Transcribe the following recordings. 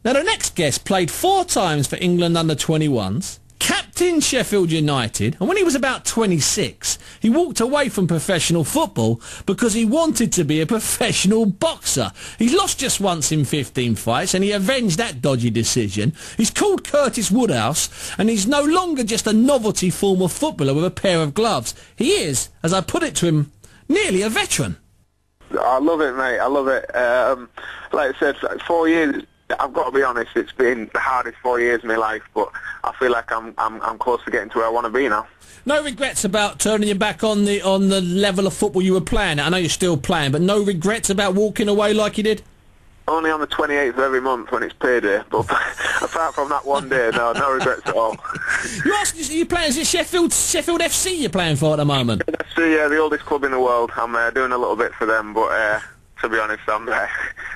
Now, the next guest played 4 times for England under-21s, captained Sheffield United, and when he was about 26, he walked away from professional football because he wanted to be a professional boxer. He's lost just once in 15 fights, and he avenged that dodgy decision. He's called Curtis Woodhouse, and he's no longer just a novelty former footballer with a pair of gloves. He is, as I put it to him, nearly a veteran. I love it, mate. I love it. Like I said, 4 years. I've got to be honest. It's been the hardest 4 years of my life, but I feel like I'm close to getting to where I want to be now. No regrets about turning your back on the level of football you were playing at. I know you're still playing, but no regrets about walking away like you did. Only on the 28th of every month when it's payday. But apart from that one day, no regrets at all. You're playing, is it Sheffield FC you're playing for at the moment? FC, yeah, the oldest club in the world. I'm doing a little bit for them, but to be honest,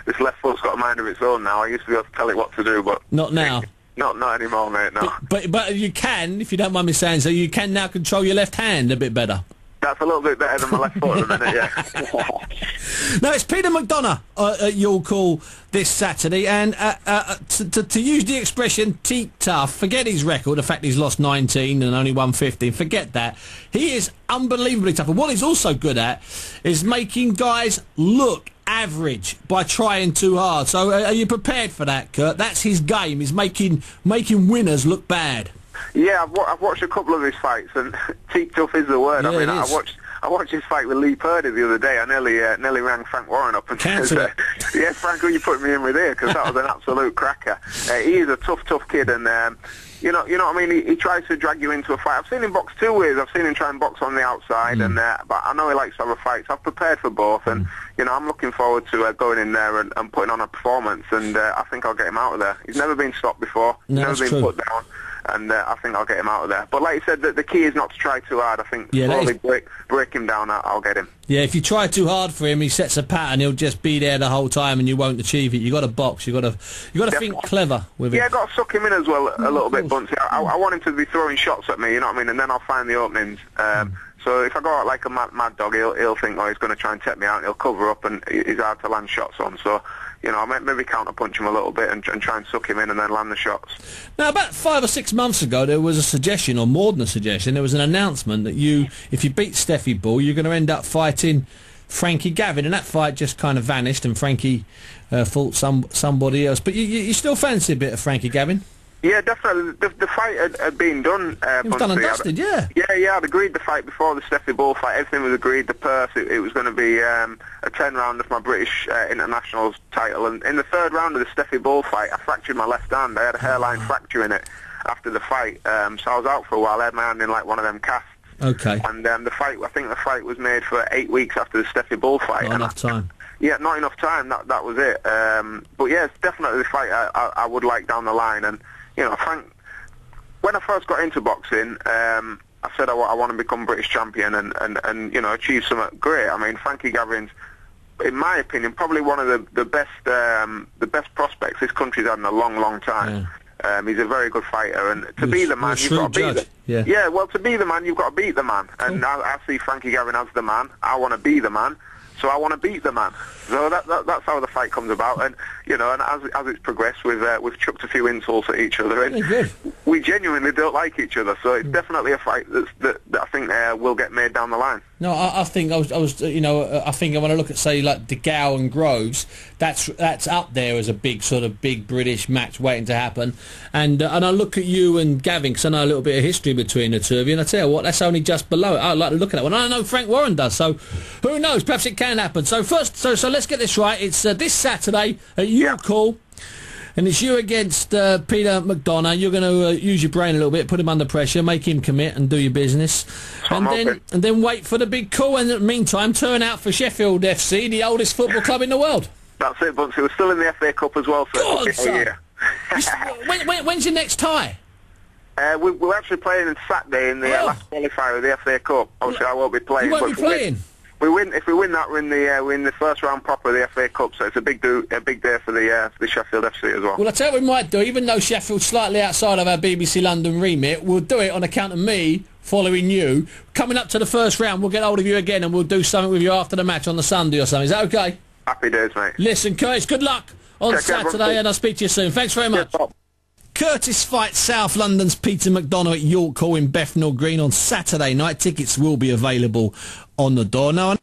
this left foot's got a mind of its own now. I used to be able to tell it what to do, but not now. Not anymore, mate. No. But you can, if you don't mind me saying so, you can now control your left hand a bit better. That's a little bit better than my left foot at the minute, yeah. Now, it's Peter McDonagh at your call this Saturday, and to use the expression teak tough, forget his record, the fact he's lost 19 and only won 15, forget that. He is unbelievably tough, and what he's also good at is making guys look average by trying too hard. So are you prepared for that, Kurt? That's his game, is making winners look bad. Yeah, I've watched a couple of his fights, and teak tough is the word. Yeah, I mean, I watched his fight with Lee Purdy the other day. I nearly rang Frank Warren up and said, "Yeah, Frank, who you putting me in with here?" Because that was an absolute cracker. He is a tough kid, and you know what I mean. He tries to drag you into a fight. I've seen him box 2 ways. I've seen him try and box on the outside, and but I know he likes to have a fight. So I've prepared for both, and I'm looking forward to going in there and putting on a performance. And I think I'll get him out of there. He's never been stopped before. No, never been put down. And I think I'll get him out of there. But like you said, the key is not to try too hard. I think slowly break him down, I'll get him. Yeah, if you try too hard for him, he sets a pattern. He'll just be there the whole time, and you won't achieve it. You got to box. You got to think clever with him. Yeah, got to suck him in as well a little bit, Bunty. I want him to be throwing shots at me. You know what I mean? And then I'll find the openings. So if I go out like a mad dog, he'll think, oh, he's going to try and take me out, and he'll cover up, and he's hard to land shots on. So, I might maybe counter-punch him a little bit and try and suck him in and then land the shots. Now, about 5 or 6 months ago, there was a suggestion, or more than a suggestion, there was an announcement that if you beat Steffi Bull, you're going to end up fighting Frankie Gavin, and that fight just kind of vanished, and Frankie fought somebody else. But you still fancy a bit of Frankie Gavin? Yeah, definitely. The fight had been done. It was done and dusted, yeah. Yeah, I'd agreed the fight before the Steffi Bull fight. Everything was agreed. The purse, it was going to be a 10-round of my British internationals title. And in the 3rd round of the Steffi Bull fight, I fractured my left hand. I had a hairline fracture in it after the fight. So I was out for a while. I had my hand in like one of them casts. Okay. And I think the fight was made for 8 weeks after the Steffi Bull fight. Not enough time. Yeah, not enough time. That was it. But yeah, it's definitely the fight I would like down the line. And Frank, when I first got into boxing, I said I want to become British champion and achieve something great. I mean, Frankie Gavin's, in my opinion, probably one of the best prospects this country's had in a long time. Yeah. He's a very good fighter, and to be the man, you've got to beat the man. Yeah, well, to be the man, you've got to beat the man. And I see Frankie Gavin as the man. I want to be the man. So I want to beat the man. So that's how the fight comes about. And and as it's progressed, we've chucked a few insults at each other, and we genuinely don't like each other. So it's definitely a fight that I think will get made down the line. No, I think I think when I look at, say, like DeGao and Groves, that's up there as a big British match waiting to happen. And I look at you and Gavin, because I know a little bit of history between the two of you, and I tell you what, that's only just below it. I like to look at that one. I know Frank Warren does, so who knows? Perhaps it can happen. So so let's get this right. It's this Saturday at your call. And it's you against Peter McDonagh. You're going to use your brain a little bit, put him under pressure, make him commit and do your business. And then wait for the big call. And in the meantime, turn out for Sheffield FC, the oldest football club in the world. That's it, Bunsey. We're still in the FA Cup as well. So when's your next tie? We're actually playing on Saturday in the last qualifier of the FA Cup. Obviously, I won't be playing. You won't be playing? If we win that, we're in the first round proper of the FA Cup, so it's a big day for the Sheffield FC as well. Well, I tell you what we might do, even though Sheffield's slightly outside of our BBC London remit, we'll do it on account of me following you. Coming up to the first round, we'll get hold of you again and we'll do something with you after the match on the Sunday or something. Is that okay? Happy days, mate. Listen, Curtis, good luck on Take care, Saturday, everyone. and I'll speak to you soon. Thanks very much. Bob. Curtis fights South London's Peter McDonagh at York Hall in Bethnal Green on Saturday night. Tickets will be available on the door. Now,